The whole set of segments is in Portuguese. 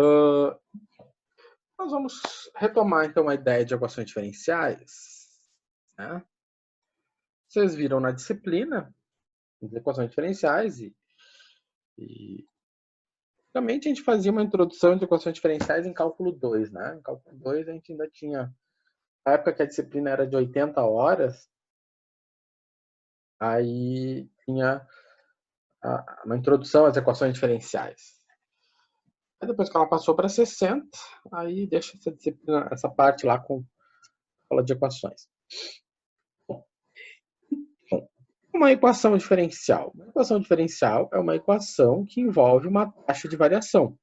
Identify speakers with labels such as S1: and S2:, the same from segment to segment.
S1: Ah, nós vamos retomar, então, a ideia de equações diferenciais, né? Vocês viram na disciplina as equações diferenciais e realmente a gente fazia uma introdução de equações diferenciais em cálculo 2, né? Em cálculo 2 a gente ainda tinha, na época que a disciplina era de 80 horas, aí tinha uma introdução às equações diferenciais. Aí depois que ela passou para 60, aí deixa essa disciplina, essa parte lá com aula de equações. Bom, uma equação diferencial. Uma equação diferencial é uma equação que envolve uma taxa de variação,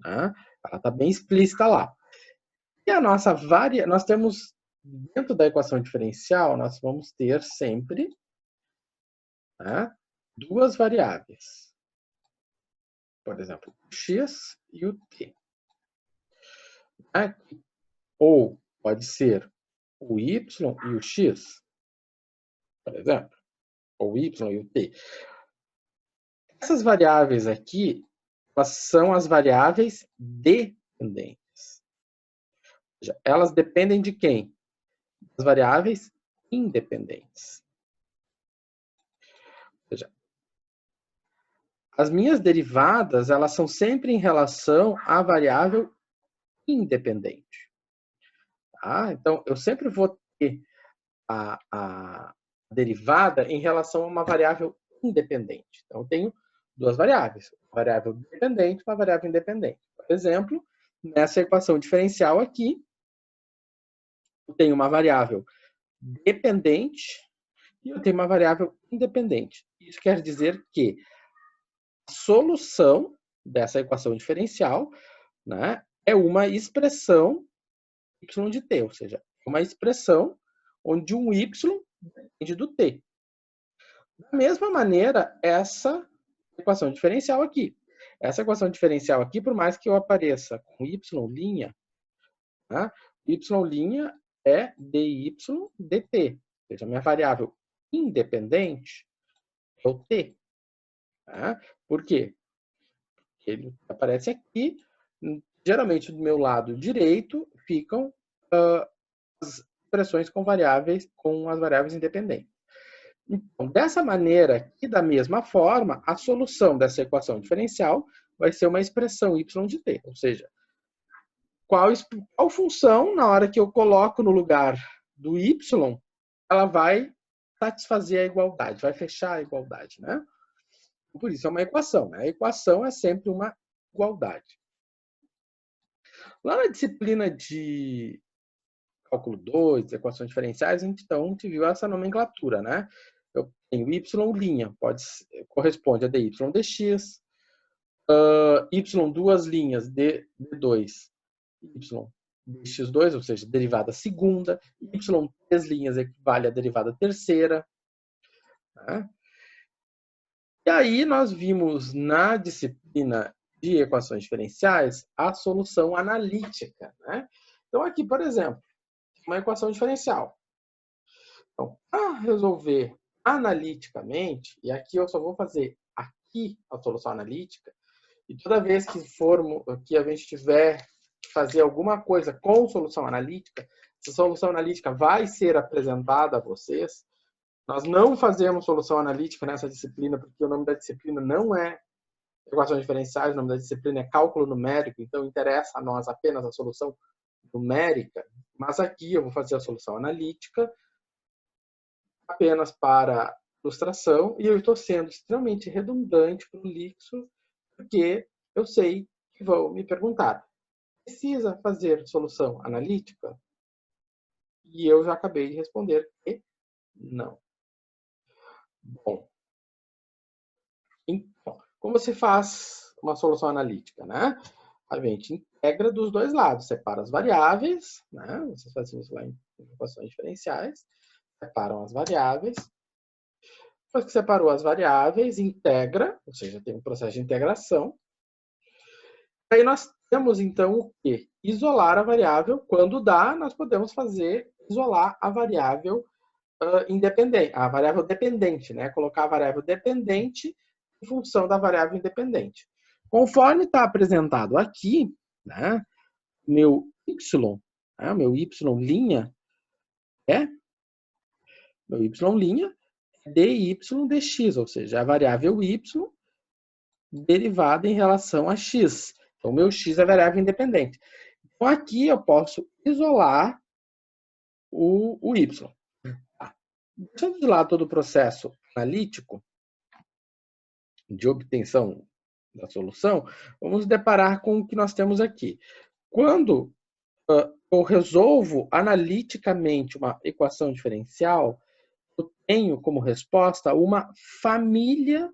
S1: né? Ela está bem explícita lá. E a nossa nós temos, dentro da equação diferencial, nós vamos ter sempre, né, duas variáveis. Por exemplo, o x e o t. Né? Ou pode ser o y e o x, por exemplo, ou o y e o t. Essas variáveis aqui, elas são as variáveis dependentes. Ou seja, elas dependem de quem? Das variáveis independentes. Ou seja, as minhas derivadas, elas são sempre em relação à variável independente. Tá? Então, eu sempre vou ter a derivada em relação a uma variável independente. Então, eu tenho duas variáveis, uma variável dependente e uma variável independente. Por exemplo, nessa equação diferencial aqui, eu tenho uma variável dependente e eu tenho uma variável independente. Isso quer dizer que a solução dessa equação diferencial, né, é uma expressão y de t, ou seja, uma expressão onde um y depende do t. Da mesma maneira, essa equação diferencial aqui. Essa equação diferencial aqui, por mais que eu apareça com y', né, y' é dy dt. Ou seja, a minha variável independente é o t. Né? Por quê? Ele aparece aqui. Geralmente, do meu lado direito, ficam as expressões com as variáveis independentes. Então, dessa maneira e da mesma forma, a solução dessa equação diferencial vai ser uma expressão y de t, ou seja, qual função, na hora que eu coloco no lugar do y, ela vai satisfazer a igualdade, vai fechar a igualdade, né? Por isso é uma equação, né? A equação é sempre uma igualdade. Lá na disciplina de cálculo 2, equações diferenciais, então a gente viu essa nomenclatura, né? Eu tenho y', corresponde a dy dx, y duas linhas d2, y dx2, ou seja, derivada segunda, y três linhas equivale à derivada terceira. Né? E aí nós vimos na disciplina de equações diferenciais a solução analítica. Né? Então aqui, por exemplo, uma equação diferencial. Então, para resolver analiticamente, e aqui eu só vou fazer aqui a solução analítica, e toda vez que a gente tiver que fazer alguma coisa com solução analítica, essa solução analítica vai ser apresentada a vocês. Nós não fazemos solução analítica nessa disciplina, porque o nome da disciplina não é equações diferenciais, o nome da disciplina é cálculo numérico, então interessa a nós apenas a solução numérica, mas aqui eu vou fazer a solução analítica apenas para ilustração, e eu estou sendo extremamente redundante para o Lixo, porque eu sei que vão me perguntar, precisa fazer solução analítica? E eu já acabei de responder que não. Bom, então, como se faz uma solução analítica, né? A gente integra dos dois lados, separa as variáveis, né? Vocês fazem isso lá em equações diferenciais, separam as variáveis. Depois que separou as variáveis, integra, ou seja, tem um processo de integração. Aí nós temos, então, o quê? Isolar a variável. Quando dá, nós podemos isolar a variável independente, a variável dependente, né? Colocar a variável dependente em função da variável independente. Conforme está apresentado aqui, né, meu y, né, meu y' é meu y' é dy dx, ou seja, a variável y derivada em relação a x. Então, meu x é variável independente. Então, aqui eu posso isolar o y. Deixando de lado todo o processo analítico de obtenção da solução, vamos deparar com o que nós temos aqui. Quando eu resolvo analiticamente uma equação diferencial, eu tenho como resposta uma família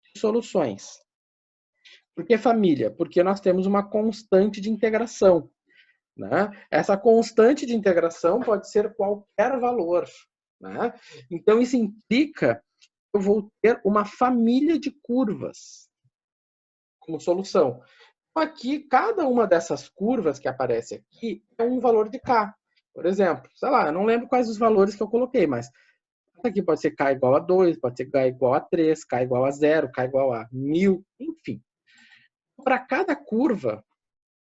S1: de soluções. Por que família? Porque nós temos uma constante de integração. Né? Essa constante de integração pode ser qualquer valor. Né? Então, isso implica que eu vou ter uma família de curvas como solução. Aqui, cada uma dessas curvas que aparece aqui é um valor de K. Por exemplo, sei lá, eu não lembro quais os valores que eu coloquei, mas aqui pode ser K igual a 2, pode ser K igual a 3, K igual a 0, K igual a 1000, enfim. Para cada curva,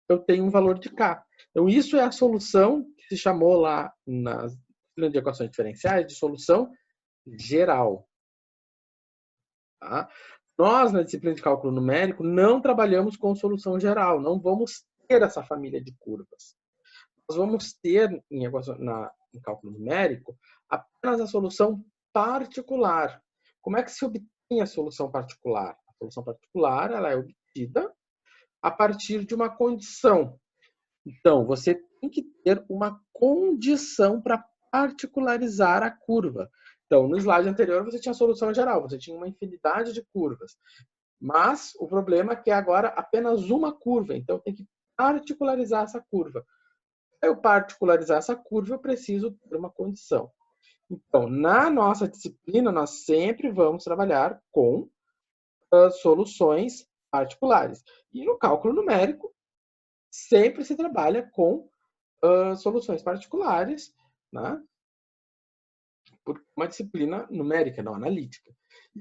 S1: eu tenho um valor de K. Então, isso é a solução que se chamou lá nas de equações diferenciais de solução geral. Tá? Nós, na disciplina de cálculo numérico, não trabalhamos com solução geral, não vamos ter essa família de curvas. Nós vamos ter, em cálculo numérico, apenas a solução particular. Como é que se obtém a solução particular? A solução particular ela é obtida a partir de uma condição. Então, você tem que ter uma condição para particularizar a curva. Então, no slide anterior, você tinha a solução geral, você tinha uma infinidade de curvas. Mas o problema é que agora apenas uma curva, então tem que particularizar essa curva. Para eu particularizar essa curva, eu preciso ter uma condição. Então, na nossa disciplina, nós sempre vamos trabalhar com soluções particulares. E no cálculo numérico, sempre se trabalha com soluções particulares, né? Por uma disciplina numérica, não analítica.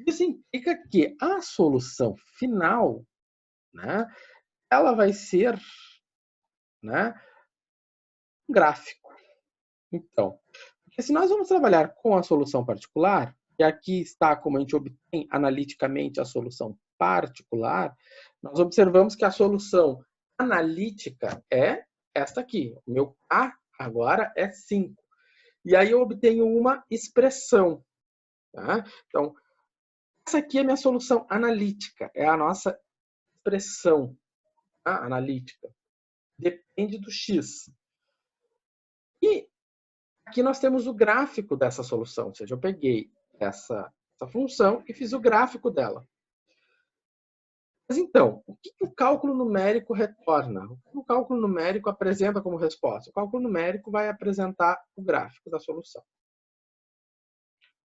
S1: Isso implica que a solução final, né, ela vai ser, né, um gráfico. Então, se nós vamos trabalhar com a solução particular, e aqui está como a gente obtém analiticamente a solução particular, nós observamos que a solução analítica é esta aqui. O meu A agora é 5. E aí eu obtenho uma expressão. Tá? Então, essa aqui é a minha solução analítica, é a nossa expressão, tá? Analítica. Depende do x. E aqui nós temos o gráfico dessa solução, ou seja, eu peguei essa função e fiz o gráfico dela. Mas então, o que o cálculo numérico retorna? O que o cálculo numérico apresenta como resposta? O cálculo numérico vai apresentar o gráfico da solução.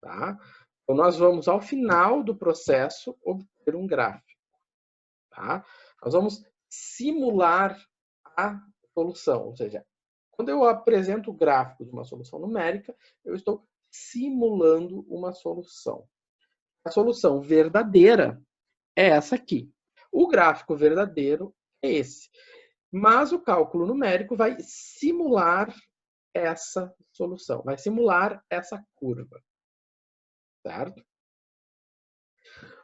S1: Tá? Então, nós vamos, ao final do processo, obter um gráfico. Tá? Nós vamos simular a solução, ou seja, quando eu apresento o gráfico de uma solução numérica, eu estou simulando uma solução. A solução verdadeira é essa aqui. O gráfico verdadeiro é esse. Mas o cálculo numérico vai simular essa solução, vai simular essa curva. Certo?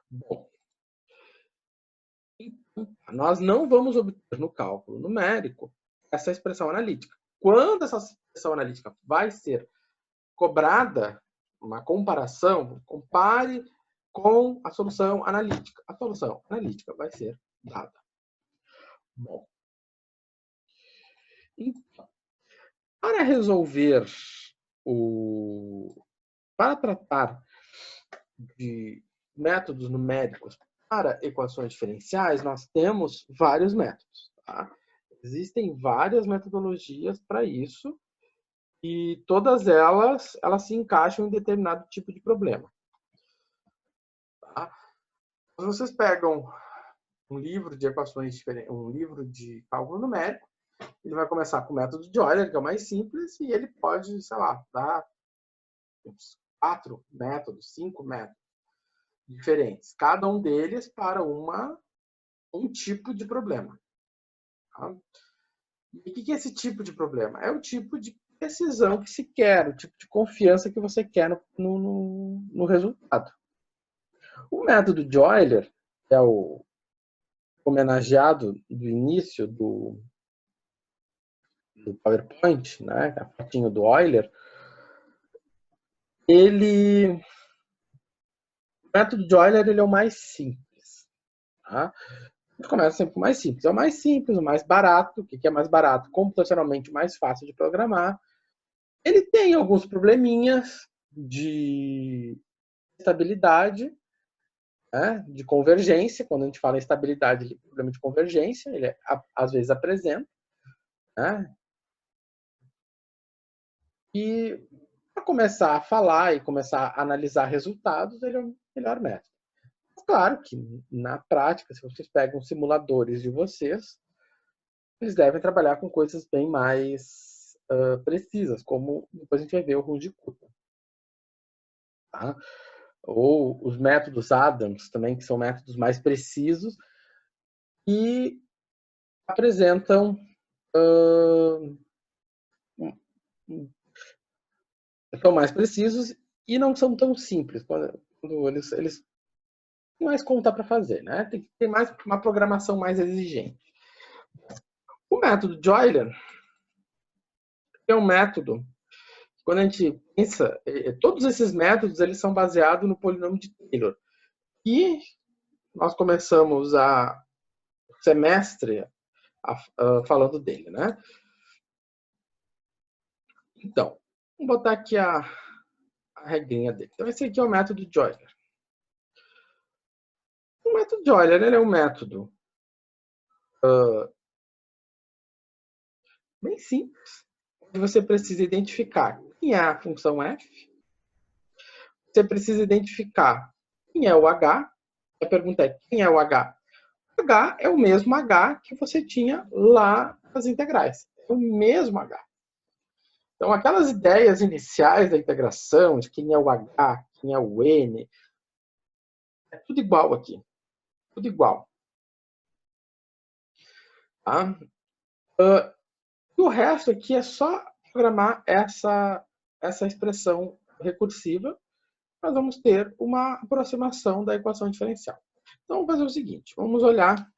S1: Bom, então, nós não vamos obter no cálculo numérico essa expressão analítica. Quando essa expressão analítica vai ser cobrada, uma comparação, compare com a solução analítica. A solução analítica vai ser dada. Bom, então, para resolver para tratar de métodos numéricos para equações diferenciais, nós temos vários métodos. Tá? Existem várias metodologias para isso e todas elas se encaixam em determinado tipo de problema. Tá? Vocês pegam um livro de equações diferentes, um livro de cálculo numérico, ele vai começar com o método de Euler, que é o mais simples, e ele pode, sei lá, dar 4 métodos, 5 métodos diferentes. Cada um deles para uma um tipo de problema. Tá? E o que é esse tipo de problema? É o tipo de precisão que se quer, o tipo de confiança que você quer no resultado. O método de Euler, que é o homenageado do início do PowerPoint, né, a fotinho do Euler, o método de Euler ele é o mais simples. Tá? A gente começa sempre com o mais simples. É o mais simples, o mais barato. O que é mais barato? Computacionalmente mais fácil de programar. Ele tem alguns probleminhas de estabilidade, né, de convergência. Quando a gente fala em estabilidade, ele é problema de convergência, ele às vezes apresenta. Né? E para começar a falar e começar a analisar resultados, ele é o melhor método. Claro que, na prática, se vocês pegam simuladores de vocês, eles devem trabalhar com coisas bem mais precisas, como depois a gente vai ver o Runge-Kutta. Tá? Ou os métodos Adams também, que são métodos mais precisos e apresentam são mais precisos e não são tão simples quando eles têm mais conta para fazer, né? Tem que ter mais uma programação mais exigente. O método de Euler é um método, quando a gente pensa, todos esses métodos eles são baseados no polinômio de Taylor. E nós começamos a semestre falando dele, né? Então, vamos botar aqui a regrinha dele. Então, esse aqui é o método de Euler. O método de Euler ele é um método bem simples, onde você precisa identificar quem é a função f, você precisa identificar quem é o h. A pergunta é quem é o h? O h é o mesmo h que você tinha lá nas integrais. É o mesmo h. Então, aquelas ideias iniciais da integração, de quem é o h, quem é o n, é tudo igual aqui. Tudo igual. Tá? E o resto aqui é só programar essa expressão recursiva. Nós vamos ter uma aproximação da equação diferencial. Então, vamos fazer o seguinte. Vamos olhar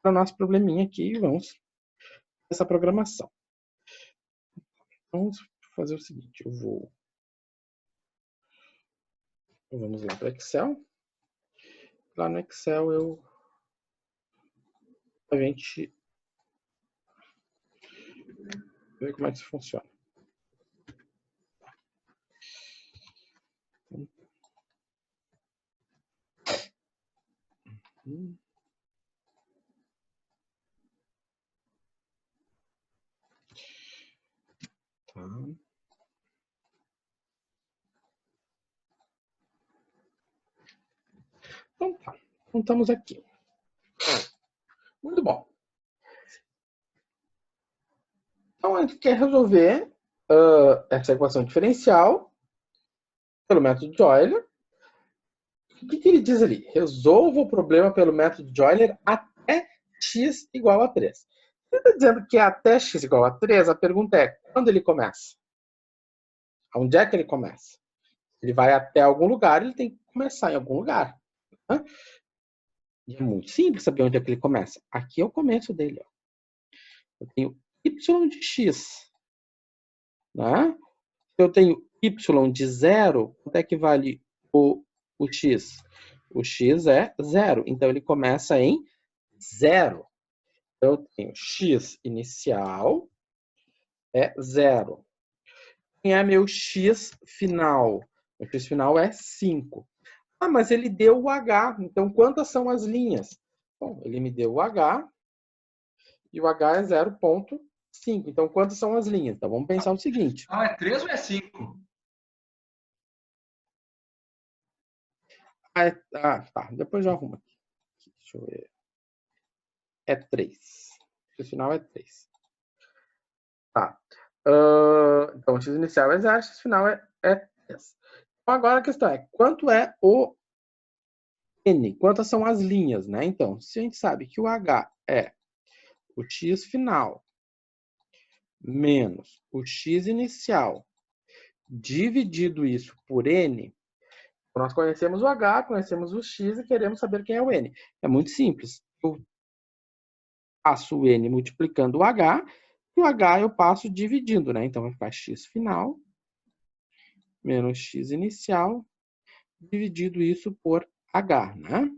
S1: para o nosso probleminha aqui e vamos essa programação. Vamos fazer o seguinte. Vamos lá para o Excel. Lá no Excel a gente ver como é que isso funciona. Tá. Então tá. Então estamos aqui. Muito bom. Então a gente quer resolver essa equação diferencial pelo método de Euler. O que ele diz ali? Resolva o problema pelo método de Euler até x igual a 3. Ele está dizendo que até x igual a 3, a pergunta é, quando ele começa? Onde é que ele começa? Ele vai até algum lugar, ele tem que começar em algum lugar. Né? E é muito simples saber onde é que ele começa. Aqui é o começo dele. Ó. Eu tenho y de x. Né? Eu tenho y de 0, quanto é que vale o x? O x é 0, então ele começa em 0. Então eu tenho x inicial é 0. Quem é meu x final? O x final é 5. Ah, mas ele deu o h, então quantas são as linhas? Bom, ele me deu o h e o h é 0,5. Então quantas são as linhas? Então vamos pensar o seguinte.
S2: Ah, é 3 ou é 5?
S1: Tá. Depois eu arrumo aqui. Deixa eu ver. É 3. O final é 3. Tá. Então, o x inicial é 0, x final é 3. Então, agora a questão é, quanto é o N, quantas são as linhas, né? Então, se a gente sabe que o H é o X final menos o X inicial, dividido isso por N, nós conhecemos o H, conhecemos o X e queremos saber quem é o N. É muito simples. Eu passo o N multiplicando o H, e o H eu passo dividindo, né? Então, vai ficar X final menos X inicial, dividido isso por H, né?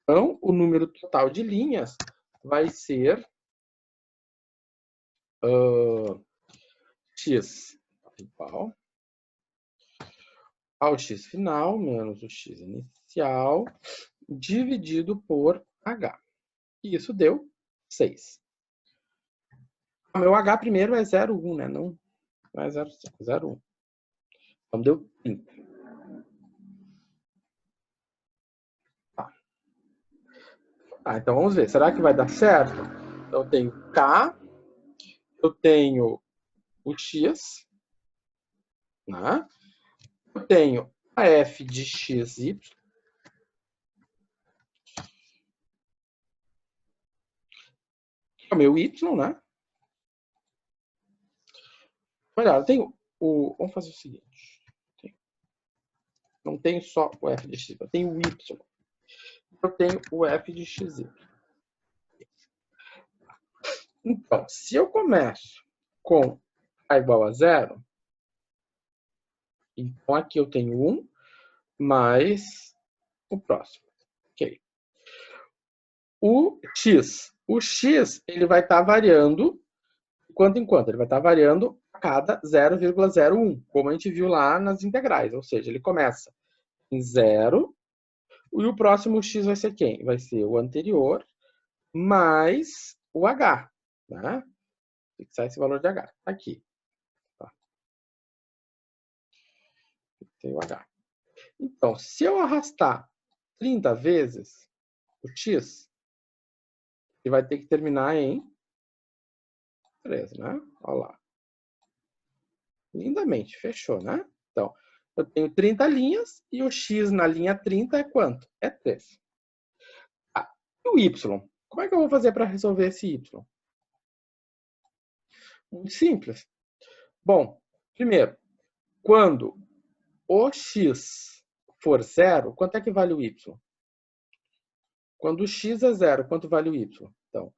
S1: Então, o número total de linhas vai ser X igual ao X final menos o X inicial, dividido por H. E isso deu 6. O meu H primeiro é 0,1, né? Não é 0,5, 0,1. Então, deu 30. Tá, então vamos ver. Será que vai dar certo? Então, eu tenho K, eu tenho o X, né? Eu tenho a F de XY, que é o meu Y, né? Olha, eu tenho o... Vamos fazer o seguinte. Não tenho só o F de X, eu tenho o Y. Eu tenho o F de XY. Então, se eu começo com A igual a 0, então aqui eu tenho 1 mais o próximo. Ok. O X, ele vai estar variando de quanto em quanto? Ele vai estar variando a cada 0,01, como a gente viu lá nas integrais. Ou seja, ele começa em 0, e o próximo X vai ser quem? Vai ser o anterior mais o H. Né? Fixar esse valor de H. Aqui. Tá? Tem o H. Então, se eu arrastar 30 vezes o X, ele vai ter que terminar em 3, né? Olha lá. Lindamente, fechou, né? Então, eu tenho 30 linhas e o X na linha 30 é quanto? É 3. Ah, e o Y? Como é que eu vou fazer para resolver esse Y? Muito simples. Bom, primeiro, quando o X for 0, quanto é que vale o Y? Quando o X é 0, quanto vale o Y? Então,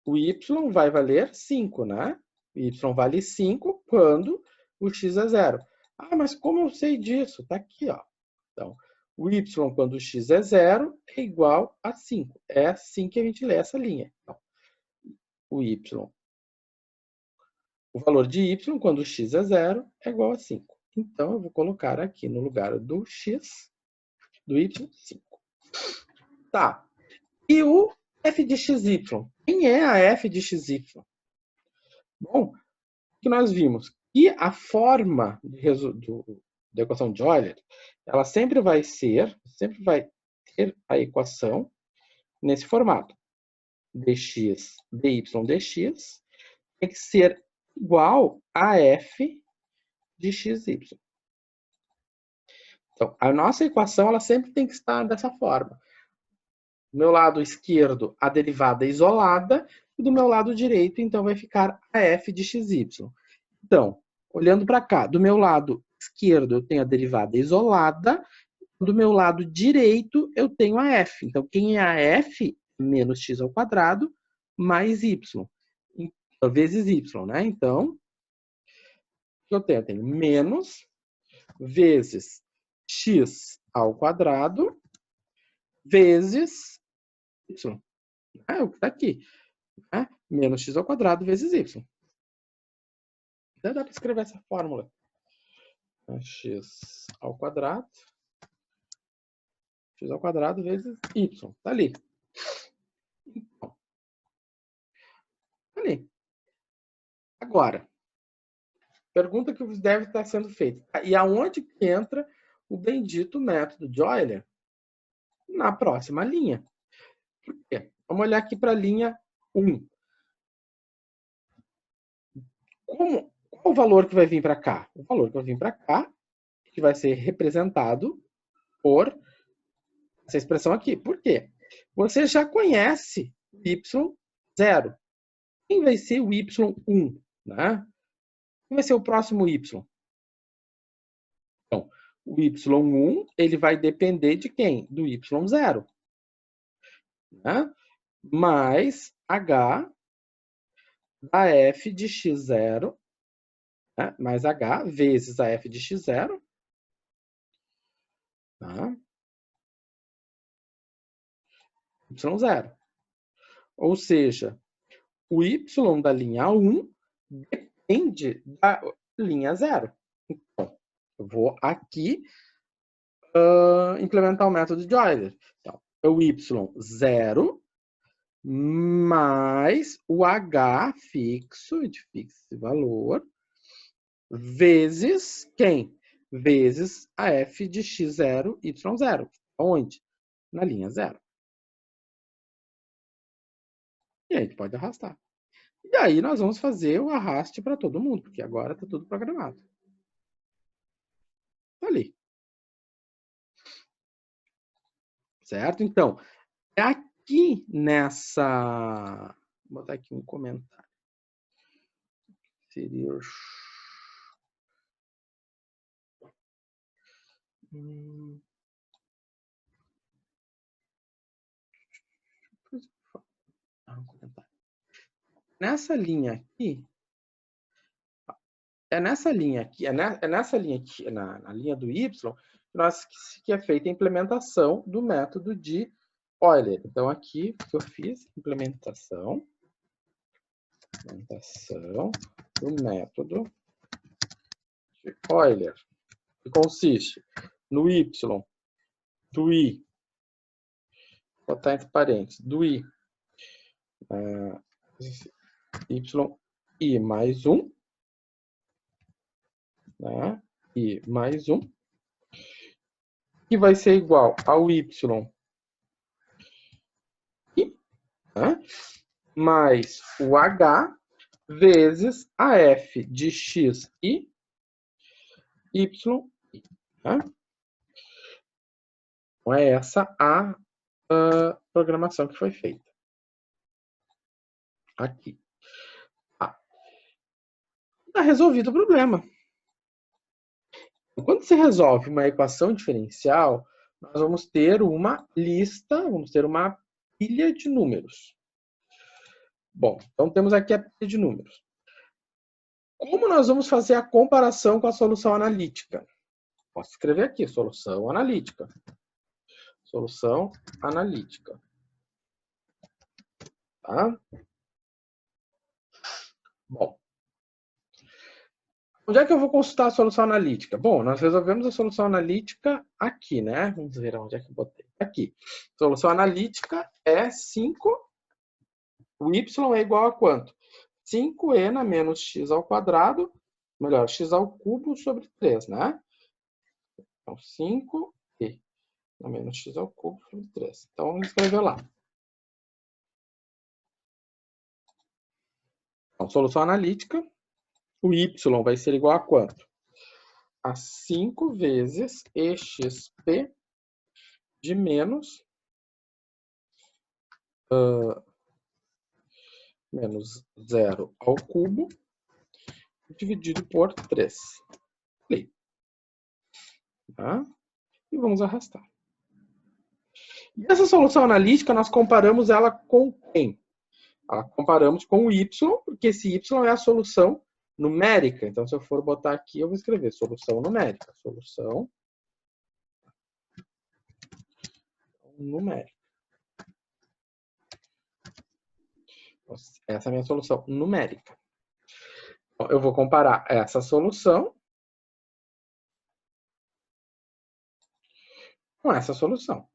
S1: o Y vai valer 5, né? O Y vale 5 quando o X é 0. Ah, mas como eu sei disso? Está aqui, ó. Então, o Y quando o X é 0 é igual a 5. É assim que a gente lê essa linha. Então, o Y, o valor de Y quando o X é 0 é igual a 5. Então, eu vou colocar aqui no lugar do X, do Y, 5. Tá. E o f de xy? Quem é a f de xy? Bom, o que nós vimos? E a forma da equação de Euler, ela sempre vai ter a equação nesse formato. Dx, dy, dx tem que ser igual a f de xy. Então, a nossa equação ela sempre tem que estar dessa forma. Do meu lado esquerdo, a derivada isolada, e do meu lado direito, então, vai ficar a f de xy. Então, olhando para cá, do meu lado esquerdo eu tenho a derivada isolada, do meu lado direito eu tenho a f. Então, quem é a f? Menos x ao quadrado mais y, vezes y, né? Então, o que eu tenho? Eu tenho menos vezes x ao quadrado vezes y. É o que está aqui. Né? Menos x ao quadrado vezes y. Dá para escrever essa fórmula. X ao quadrado vezes y. Tá ali. Então, tá ali. Agora, pergunta que deve estar sendo feita. E aonde que entra o bendito método de Euler? Na próxima linha. Por quê? Vamos olhar aqui para a linha 1. Qual o valor que vai vir para cá? O valor que vai vir para cá, que vai ser representado por essa expressão aqui. Por quê? Você já conhece o y0. Quem vai ser o y1? Né? Quem vai ser o próximo y? Então, o y1 ele vai depender de quem? Do y0. Né? Mais h da f de x0, né? Mais h vezes a f de x0. Tá? y0. Ou seja, o y da linha 1 depende da linha 0. Então, eu vou aqui implementar o método de Euler. Então, é o y0 mais o h fixo, de fixo valor, vezes quem? Vezes a f de x0, y0. Onde? Na linha 0. E aí a gente pode arrastar. E aí nós vamos fazer o arraste para todo mundo, porque agora está tudo programado. Está ali. Certo? Então, é aqui nessa... Vou botar aqui um comentário. Seria... Nessa linha aqui, na linha do y, que é feita a implementação do método de Euler. Então, aqui que eu fiz, implementação do método de Euler, que consiste no y do i, vou botar entre parênteses, do i, i mais 1, né? I mais 1, que vai ser igual ao y i, né? Mais o h vezes a f de x i, y, né? Então, é essa a programação que foi feita. Aqui. Está resolvido o problema. Quando se resolve uma equação diferencial, nós vamos ter uma lista, vamos ter uma pilha de números. Bom, então temos aqui a pilha de números. Como nós vamos fazer a comparação com a solução analítica? Posso escrever aqui, solução analítica. Solução analítica. Tá? Bom. Onde é que eu vou consultar a solução analítica? Bom, nós resolvemos a solução analítica aqui, né? Vamos ver onde é que eu botei. Aqui. Solução analítica é 5. O y é igual a quanto? 5e na menos x ao quadrado, melhor, x ao cubo sobre 3, né? Então, 5e na menos x ao cubo sobre 3. Então, vamos escrever lá. Então, solução analítica, o y vai ser igual a quanto? A 5 vezes exp de menos menos 0 ao cubo dividido por 3. Tá? E vamos arrastar. E essa solução analítica, nós comparamos ela com quem? Comparamos com o y, porque esse y é a solução numérica. Então, se eu for botar aqui, eu vou escrever solução numérica. Solução numérica. Essa é a minha solução numérica. Então, eu vou comparar essa solução com essa solução.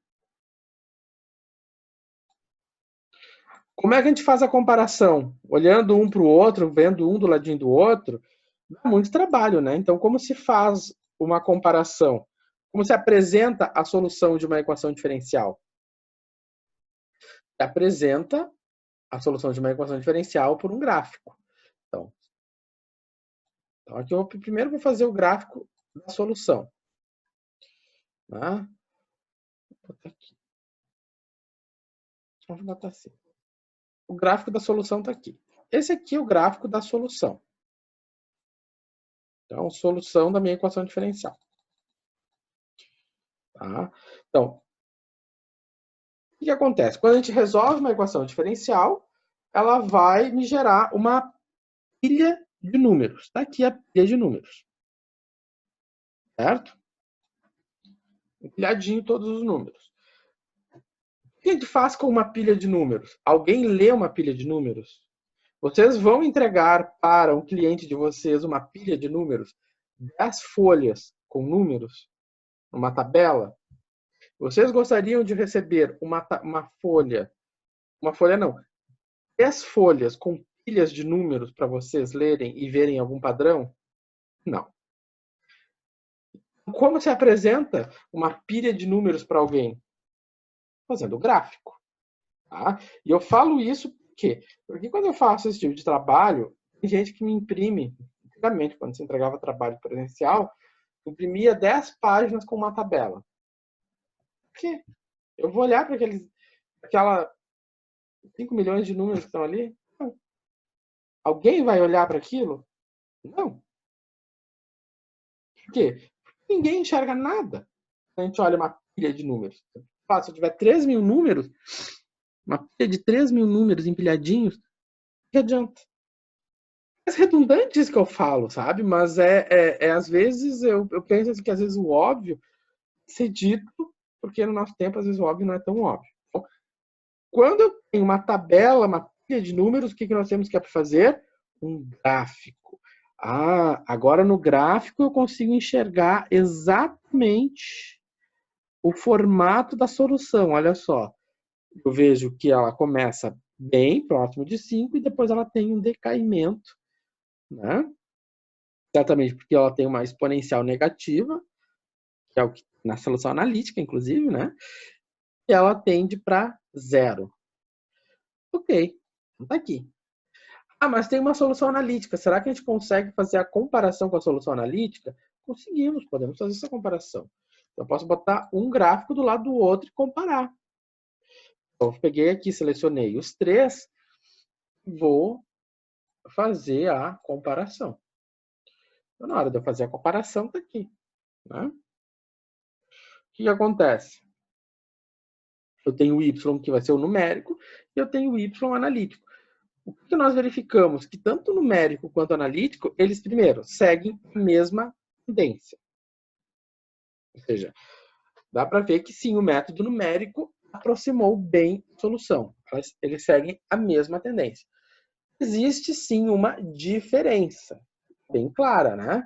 S1: Como é que a gente faz a comparação? Olhando um para o outro, vendo um do ladinho do outro, dá muito trabalho, né? Então, como se faz uma comparação? Como se apresenta a solução de uma equação diferencial? Se apresenta a solução de uma equação diferencial por um gráfico. Então aqui eu primeiro vou fazer o gráfico da solução. Tá? Vou botar aqui. Vamos botar assim. O gráfico da solução está aqui. Esse aqui é o gráfico da solução. Então, solução da minha equação diferencial. Tá? Então, o que acontece? Quando a gente resolve uma equação diferencial, ela vai me gerar uma pilha de números. Está aqui a pilha de números. Certo? Empilhadinho todos os números. O que a gente faz com uma pilha de números? Alguém lê uma pilha de números? Vocês vão entregar para um cliente de vocês uma pilha de números, 10 folhas com números, uma tabela? Vocês gostariam de receber uma folha, 10 folhas com pilhas de números para vocês lerem e verem algum padrão? Não. Como se apresenta uma pilha de números para alguém? Fazendo gráfico. Tá? E eu falo isso porque quando eu faço esse tipo de trabalho, tem gente que me imprime, antigamente, quando se entregava trabalho presencial, imprimia 10 páginas com uma tabela. Por quê? Eu vou olhar para aquela 5 milhões de números que estão ali? Não. Alguém vai olhar para aquilo? Não. Por quê? Porque ninguém enxerga nada. A gente olha uma pilha de números. Se eu tiver 3 mil números, uma pilha de 3 mil números empilhadinhos, que adianta? É redundante isso que eu falo, sabe? Mas às vezes eu penso assim, que às vezes o óbvio ser dito, porque no nosso tempo às vezes o óbvio não é tão óbvio. Então, quando eu tenho uma tabela, uma pilha de números, o que nós temos que fazer? Um gráfico. Agora no gráfico eu consigo enxergar exatamente o formato da solução. Olha só, eu vejo que ela começa bem próximo de 5 e depois ela tem um decaimento, né? Exatamente porque ela tem uma exponencial negativa, que é o que na solução analítica, inclusive, né? E ela tende para 0. Ok, tá aqui. Mas tem uma solução analítica. Será que a gente consegue fazer a comparação com a solução analítica? Conseguimos, podemos fazer essa comparação. Eu posso botar um gráfico do lado do outro e comparar. Então, eu peguei aqui, selecionei os 3, vou fazer a comparação. Então, na hora de eu fazer a comparação, está aqui. Né? O que acontece? Eu tenho o y, que vai ser o numérico, e eu tenho o y analítico. O que nós verificamos? Que tanto o numérico quanto o analítico, eles, primeiro, seguem a mesma tendência. Ou seja, dá para ver que sim, o método numérico aproximou bem a solução. Eles seguem a mesma tendência. Existe sim uma diferença, bem clara, né?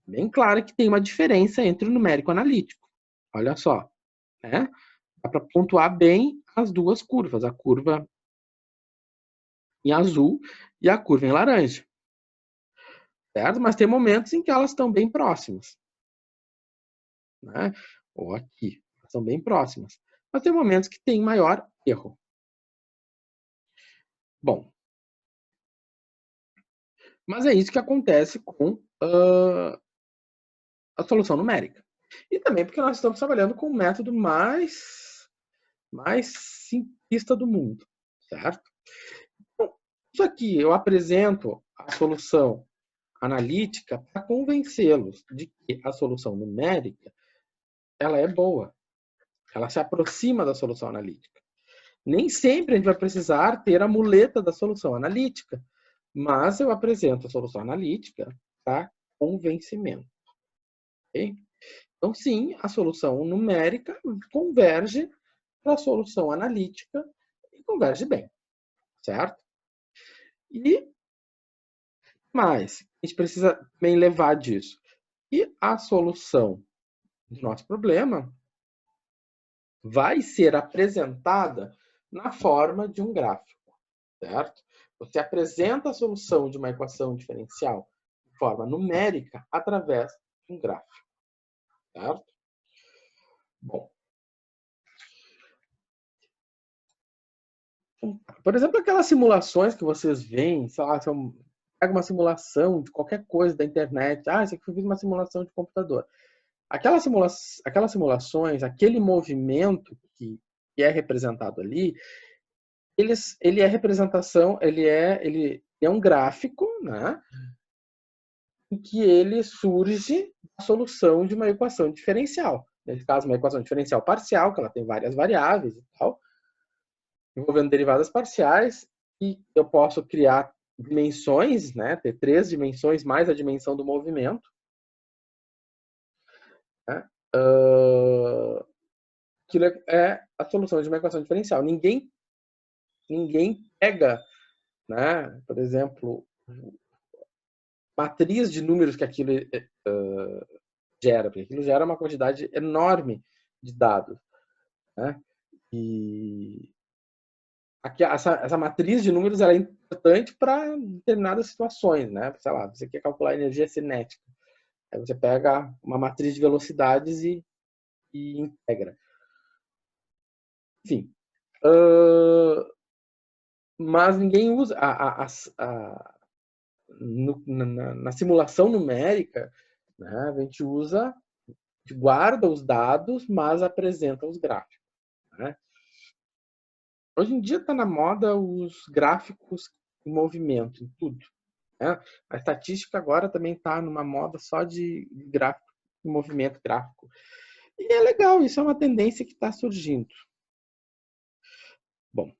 S1: Bem clara que tem uma diferença entre o numérico e o analítico. Olha só, né? Dá para pontuar bem as duas curvas, a curva em azul e a curva em laranja. Certo? Mas tem momentos em que elas estão bem próximas. Né? Ou aqui, são bem próximas. Mas tem momentos que tem maior erro. Bom, mas é isso que acontece com a solução numérica. E também porque nós estamos trabalhando com o método mais simplista do mundo, certo? Então, isso aqui eu apresento a solução analítica para convencê-los de que a solução numérica ela é boa. Ela se aproxima da solução analítica. Nem sempre a gente vai precisar ter a muleta da solução analítica, mas eu apresento a solução analítica para convencimento. Okay? Então, sim, a solução numérica converge para a solução analítica e converge bem, certo? E mais, a gente precisa também levar disso. E a solução do nosso problema vai ser apresentada na forma de um gráfico, certo? Você apresenta a solução de uma equação diferencial de forma numérica através de um gráfico, certo? Bom, por exemplo, aquelas simulações que vocês veem, sei lá, pega uma simulação de qualquer coisa da internet, isso aqui eu fiz uma simulação de computador. Aquelas simulações, aquele movimento que é representado ali, ele é representação, ele é um gráfico, né, em que ele surge da solução de uma equação diferencial. Nesse caso, uma equação diferencial parcial, que ela tem várias variáveis e tal, envolvendo derivadas parciais, e eu posso criar dimensões, né, ter 3 dimensões mais a dimensão do movimento. Né? Aquilo é a solução de uma equação diferencial. Ninguém pega, né, por exemplo, matriz de números que aquilo gera, porque aquilo gera uma quantidade enorme de dados. Né? E aqui, essa matriz de números ela é importante para determinadas situações. Né? Sei lá, você quer calcular a energia cinética. Aí você pega uma matriz de velocidades e integra. Enfim. Mas ninguém usa. Na simulação numérica, né, a gente guarda os dados, mas apresenta os gráficos. Né? Hoje em dia está na moda os gráficos em movimento, em tudo. Né? A estatística agora também está numa moda só de gráfico, em movimento gráfico. E é legal, isso é uma tendência que está surgindo. Bom,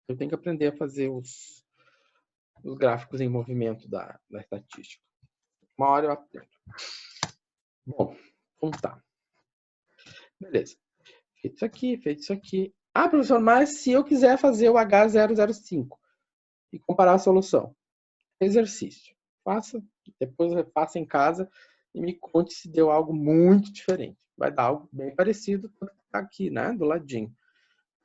S1: eu tenho que aprender a fazer os gráficos em movimento da estatística. Uma hora eu aprendo. Bom, então tá. Beleza. Feito isso aqui, feito isso aqui. Ah, professor, mas se eu quiser fazer o H005 e comparar a solução? Exercício. Faça, depois refaça em casa e me conte se deu algo muito diferente. Vai dar algo bem parecido com o que está aqui, né? Do ladinho.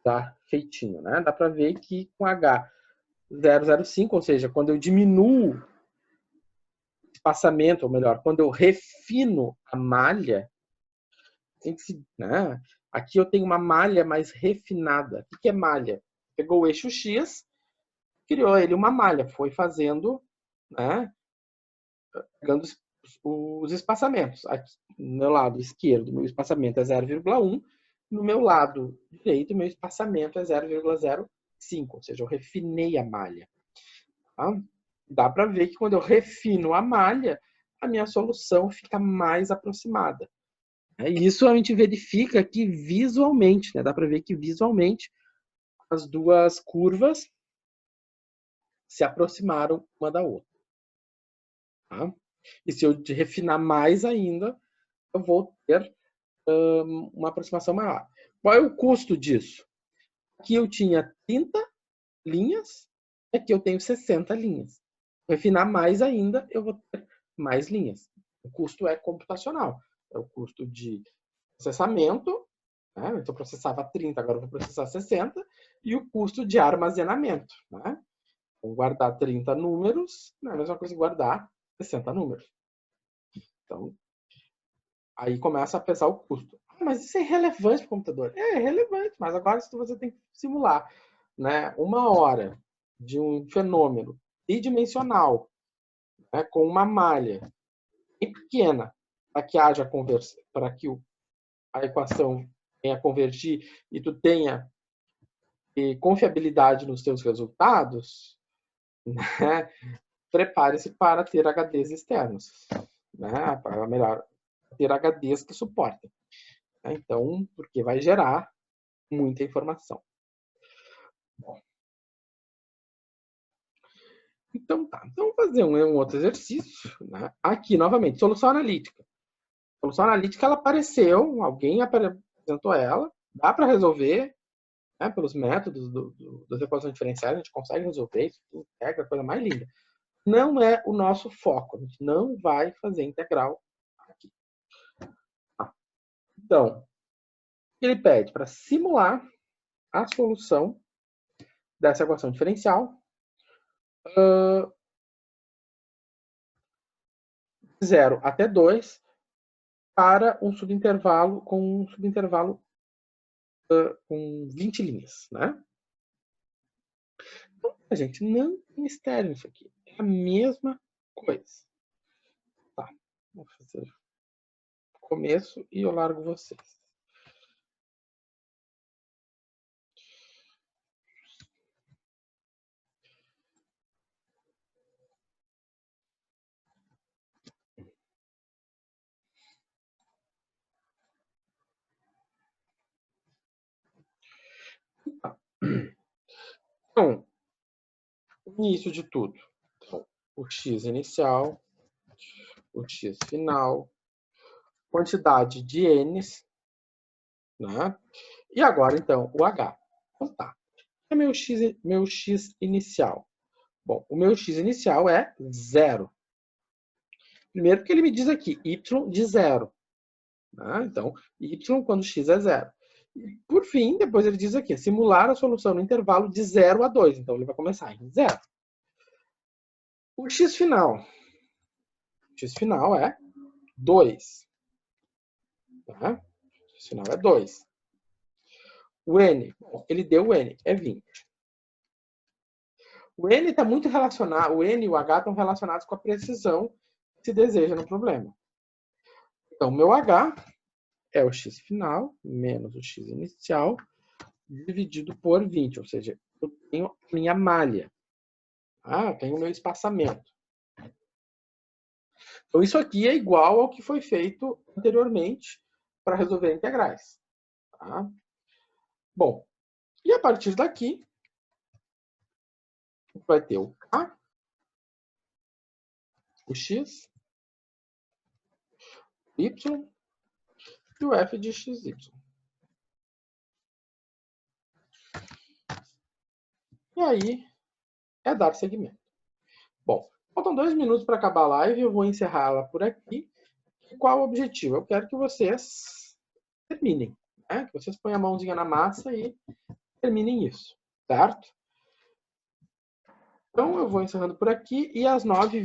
S1: Tá feitinho, né? Dá para ver que com H005, ou seja, quando eu diminuo o espaçamento, ou melhor, quando eu refino a malha, né? Aqui eu tenho uma malha mais refinada. O que é malha? Pegou o eixo X, criou ele uma malha, foi fazendo, né? Pegando os espaçamentos. Aqui, no meu lado esquerdo, meu espaçamento é 0,1. No meu lado direito, meu espaçamento é 0,05. Ou seja, eu refinei a malha. Tá? Dá para ver que quando eu refino a malha, a minha solução fica mais aproximada. Isso a gente verifica aqui visualmente, né? Dá para ver que visualmente as duas curvas se aproximaram uma da outra. Tá? E se eu refinar mais ainda, eu vou ter uma aproximação maior. Qual é o custo disso? Aqui eu tinha 30 linhas, aqui eu tenho 60 linhas. Refinar mais ainda, eu vou ter mais linhas. O custo é computacional. É o custo de processamento, né? Então eu processava 30, agora eu vou processar 60, e o custo de armazenamento. Né? Então, guardar 30 números não é a mesma coisa que guardar 60 números. Então, aí começa a pesar o custo. Mas isso é irrelevante para o computador. É relevante, mas agora se você tem que simular, né, 1 hora de um fenômeno tridimensional, né, com uma malha bem pequena, para que haja conversão, para que a equação venha convergir e tu tenha confiabilidade nos teus resultados, né, prepare-se para ter HDs externos, né, para melhor ter HDs que suportem. Então, porque vai gerar muita informação. Bom. Então tá, então vamos fazer um outro exercício. Né? Aqui, novamente, solução analítica. Solução analítica, ela apareceu, alguém apresentou ela, dá para resolver, né, pelos métodos das equações diferenciais, a gente consegue resolver, isso integra, a coisa mais linda. Não é o nosso foco, a gente não vai fazer integral aqui. Tá. Então, ele pede para simular a solução dessa equação diferencial 0 até 2 para um subintervalo com com 20 linhas, né? Então, a gente não tem mistério nisso aqui. É a mesma coisa. Tá, vou fazer o começo e eu largo vocês. Então, início de tudo. Então, o x inicial, o x final, quantidade de n's, né? E agora, então, o h. Então tá. É meu x inicial. Bom, o meu x inicial é 0. Primeiro porque ele me diz aqui y de 0. Né? Então, y quando x é 0. E, por fim, depois ele diz aqui, simular a solução no intervalo de 0 a 2. Então, ele vai começar em 0. O x final. O x final é 2. Tá? O x final é 2. O n, bom, ele deu o n, é 20. O n está muito relacionado, o n e o h estão relacionados com a precisão que se deseja no problema. Então, meu h é o x final menos o x inicial dividido por 20, ou seja, eu tenho a minha malha. Eu tenho o meu espaçamento. Então, isso aqui é igual ao que foi feito anteriormente para resolver integrais. Tá? Bom, e a partir daqui, vai ter o k, o x, o y e o f de xy. E aí, é dar seguimento. Bom, faltam 2 minutos para acabar a live, eu vou encerrá-la por aqui. E qual o objetivo? Eu quero que vocês terminem, né? Que vocês ponham a mãozinha na massa e terminem isso, certo? Então, eu vou encerrando por aqui e às 9h20